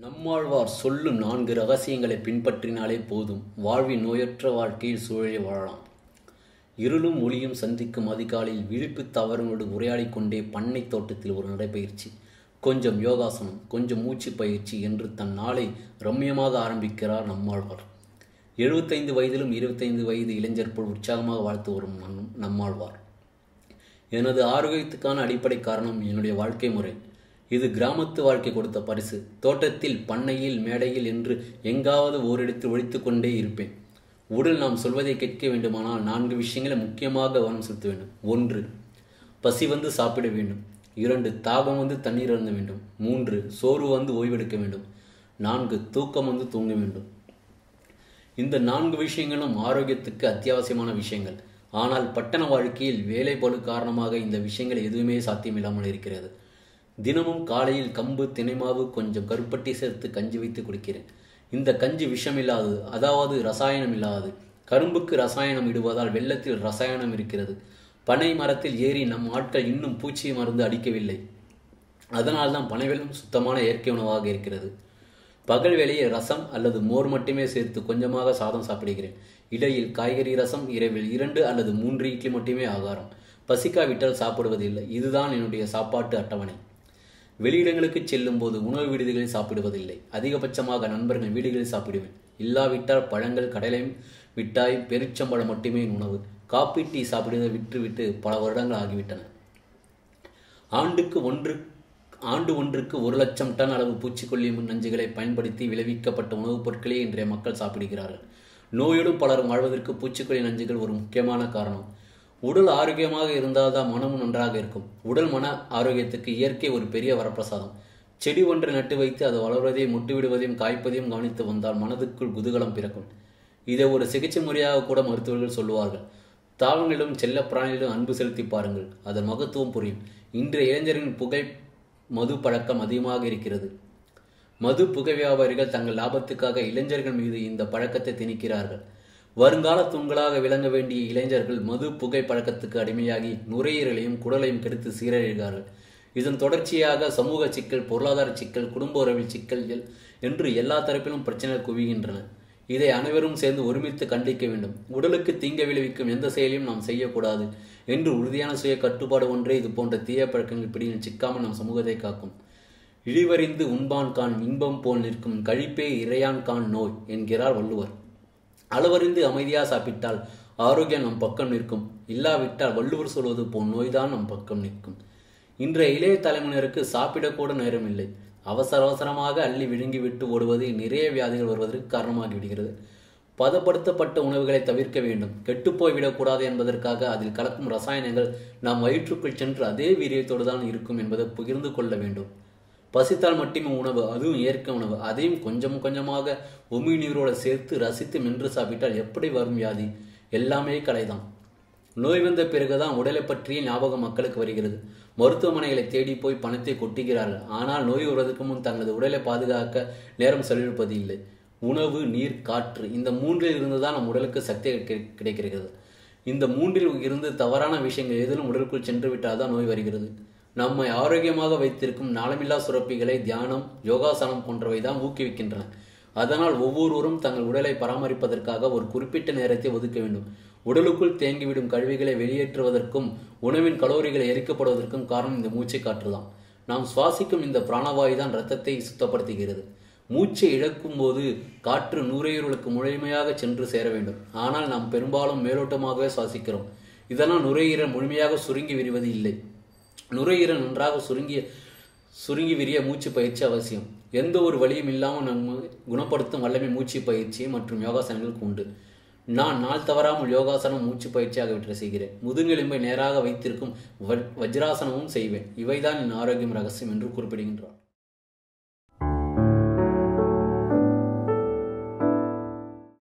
நம்மாழ்வார் சொல்லும் 4 ரகசியங்களை பின்பற்றினாலே போதும், வாழ்வின் நோயற்ற வாழ்க்கையில் சூழலை வாழலாம். இருளும் ஒளியும் சந்திக்கும் அதிகாலையில் விழிப்பு தவறுகளோடு உரையாடிக் கொண்டே பண்ணை தோட்டத்தில் ஒரு நடைபயிற்சி, கொஞ்சம் யோகாசனம், கொஞ்சம் மூச்சு பயிற்சி என்று தன் நாளை ரம்யமாக ஆரம்பிக்கிறார் நம்மாழ்வார். 75 வயதிலும் 25 வயது இளைஞர் போல் உற்சாகமாக வாழ்த்து வரும் நம்மாழ்வார். எனது ஆரோக்கியத்துக்கான அடிப்படை காரணம் என்னுடைய வாழ்க்கை முறை. இது கிராமத்து வாழ்க்கை கொடுத்த பரிசு. தோட்டத்தில், பண்ணையில், மேடையில் என்று எங்காவது ஓரிடத்தில் ஒழித்து கொண்டே இருப்பேன். உடல் நாம் சொல்வதை கேட்க வேண்டுமானால் 4 விஷயங்களை முக்கியமாக கவனம் செலுத்த வேண்டும். 1. பசி வந்து சாப்பிட வேண்டும். 2. தாகம் வந்து தண்ணீர் அருந்த வேண்டும். 3. சோர்வு வந்து ஓய்வெடுக்க வேண்டும். 4. தூக்கம் வந்து தூங்க வேண்டும். இந்த 4 விஷயங்களும் ஆரோக்கியத்துக்கு அத்தியாவசியமான விஷயங்கள். ஆனால் பட்டண வாழ்க்கையில் வேலை பளு காரணமாக இந்த விஷயங்கள் எதுவுமே சாத்தியமில்லாமல் இருக்கிறது. தினமும் காலையில் கம்பு, தினைமாவு, கொஞ்சம் கருப்பட்டி சேர்த்து கஞ்சி வைத்து குடிக்கிறேன். இந்த கஞ்சி விஷமில்லாதது, அதாவது ரசாயனம் இல்லாதது. கரும்புக்கு ரசாயனம் இடுவதால் வெள்ளத்தில் ரசாயனம் இருக்கிறது. பனை மரத்தில் ஏறி நம் ஆட்கள் இன்னும் பூச்சி மருந்து அடிக்கவில்லை. அதனால்தான் பனை வெல்லம் சுத்தமான இயற்கை உணவாக இருக்கிறது. பகல் வேளையில் ரசம் அல்லது மோர் மட்டுமே சேர்த்து கொஞ்சமாக சாதம் சாப்பிடுகிறேன். இடையில் காய்கறி ரசம், இரவில் 2 அல்லது 3 இட்லி மட்டுமே ஆகாரம். பசிக்காவிட்டால் சாப்பிடுவதில்லை. இதுதான் என்னுடைய சாப்பாட்டு அட்டவணை. வெளியிடங்களுக்கு செல்லும் போது உணவு விடுதிகளில் சாப்பிடுவதில்லை. அதிகபட்சமாக நண்பர்கள் வீடுகளில் சாப்பிடுவேன். இல்லாவிட்டால் பழங்கள், கடலை மிட்டாய், பெருச்சம்பழம் மட்டுமே என் உணவு. காப்பி, டீ சாப்பிடுவதை விட்டுவிட்டு பல வருடங்கள் ஆகிவிட்டன. ஆண்டு ஒன்றுக்கு 1 லட்சம் டன் அளவு பூச்சிக்கொல்லி நஞ்சுகளை பயன்படுத்தி விளைவிக்கப்பட்ட உணவுப் பொருட்களே இன்றைய மக்கள் சாப்பிடுகிறார்கள். நோயுடன் பலரும் வாழ்வதற்கு பூச்சிக்கொல்லி நஞ்சுகள் ஒரு முக்கியமான காரணம். உடல் ஆரோக்கியமாக இருந்தால்தான் மனமும் நன்றாக இருக்கும். உடல் மன ஆரோக்கியத்துக்கு இயற்கை ஒரு பெரிய வரப்பிரசாதம். செடி ஒன்றை நட்டு வைத்து அது வளர்வதையும் முட்டுவிடுவதையும் காய்ப்பதையும் கவனித்து வந்தால் மனதுக்குள் குதூகலம் பிறக்கும். இதை ஒரு சிகிச்சை முறையாக கூட மருத்துவர்கள் சொல்லுவார்கள். தாவரங்களிலும் செல்ல பிராணிகளிலும் அன்பு செலுத்தி பாருங்கள், அதன் மகத்துவம் புரியும். இன்றைய இளைஞரின் மது பழக்கம் அதிகமாக இருக்கிறது. மது புகை வியாபாரிகள் தங்கள் லாபத்துக்காக இளைஞர்கள் மீது இந்த பழக்கத்தை திணிக்கிறார்கள். வருங்கால தூண்களாக விளங்க வேண்டிய இளைஞர்கள் மது புகை பழக்கத்துக்கு அடிமையாகி நுரையீரலையும் குடலையும் கெடுத்து சீரழிகிறார்கள். இதன் தொடர்ச்சியாக சமூக சிக்கல், பொருளாதார சிக்கல், குடும்ப உறவில் சிக்கல்கள் என்று எல்லா தரப்பிலும் பிரச்சனைகள் குவிகின்றன. இதை அனைவரும் சேர்ந்து ஒருமித்து கண்டிக்க வேண்டும். உடலுக்கு தீங்கு விளைவிக்கும் எந்த செயலையும் நாம் செய்யக்கூடாது என்று உறுதியான சுய கட்டுப்பாடு ஒன்றே இது போன்ற தீய பழக்கங்கள் பிடியில் சிக்காமல் நம் சமூகத்தை காக்கும். இழிவறிந்து உண்பான் கான் இன்பம் போல் நிற்கும் கழிப்பே இறையான் கான் நோய் என்கிறார் வள்ளுவர். அளவறிந்து அமைதியாக சாப்பிட்டால் ஆரோக்கியம் நம் பக்கம் நிற்கும். இல்லாவிட்டால் வள்ளுவர் சொல்வது போல் நோய்தான் நம் பக்கம் நிற்கும். இன்றைய இளைய தலைமுறையினருக்கு சாப்பிடக்கூட நேரம் இல்லை. அவசரமாக அள்ளி விழுங்கி விட்டு ஓடுவது நிறைய வியாதிகள் வருவதற்கு காரணமாகி விடுகிறது. பதப்படுத்தப்பட்ட உணவுகளை தவிர்க்க வேண்டும். கெட்டுப்போய் விடக்கூடாது என்பதற்காக அதில் கலக்கும் ரசாயனங்கள் நாம் வயிற்றுக்குள் சென்று அதே வீரியத்தோடு தான் இருக்கும் என்பதை பகிர்ந்து கொள்ள வேண்டும். பசித்தால் மட்டுமே உணவு, அதுவும் இயற்கை உணவு, அதையும் கொஞ்சம் கொஞ்சமாக உமி நீரோடு சேர்த்து ரசித்து மென்று சாப்பிட்டால் எப்படி வரும் வியாதி? எல்லாமே கலைதான். நோய் வந்த பிறகுதான் உடலை பற்றிய ஞாபகம் மக்களுக்கு வருகிறது. மருத்துவமனைகளை தேடி போய் பணத்தை கொட்டுகிறார்கள். ஆனால் நோய் வருவதற்கு முன் தங்களது உடலை பாதுகாக்க நேரம் செலவழிப்பது இல்லை. உணவு, நீர், காற்று, இந்த 3இல் இருந்துதான் நம் உடலுக்கு சக்தி கிடைக்கிறது. இந்த 3இல் இருந்து தவறான விஷயங்கள் எதிலும் உடலுக்குள் சென்று விட்டால் தான் நோய் வருகிறது. நம்மை ஆரோக்கியமாக வைத்திருக்கும் நாளமில்லா சுரப்பிகளை தியானம், யோகாசனம் போன்றவை தான் ஊக்குவிக்கின்றன. அதனால் ஒவ்வொருவரும் தங்கள் உடலை பராமரிப்பதற்காக ஒரு குறிப்பிட்ட நேரத்தை ஒதுக்க வேண்டும். உடலுக்குள் தேங்கிவிடும் கழிவுகளை வெளியேற்றுவதற்கும் உணவின் கலோரிகளை எரிக்கப்படுவதற்கும் காரணம் இந்த மூச்சை காற்றுதான். நாம் சுவாசிக்கும் இந்த பிராணவாயு தான் இரத்தத்தை சுத்தப்படுத்துகிறது. மூச்சை இழக்கும் போது காற்று நுரையீரலுக்கு முழுமையாக சென்று சேர வேண்டும். ஆனால் நாம் பெரும்பாலும் மேலோட்டமாகவே சுவாசிக்கிறோம். இதனால் நுரையீரல் முழுமையாக சுருங்கி விரிவது இல்லை. நுரையீரல் நன்றாக சுருங்கி விரிய மூச்சு பயிற்சி அவசியம். எந்த ஒரு வழியும் இல்லாமல் நம்ம குணப்படுத்தும் வல்லமை மூச்சு பயிற்சி மற்றும் யோகாசனங்களுக்கு உண்டு. நான் நாள் தவறாமல் யோகாசனம், மூச்சு பயிற்சி ஆகியவற்றை செய்கிறேன். முதுகெலும்பை நேராக வைத்திருக்கும் வஜ்ராசனமும் செய்வேன். இவைதான் என் ஆரோக்கியம் ரகசியம் என்று குறிப்பிடுகின்றார்.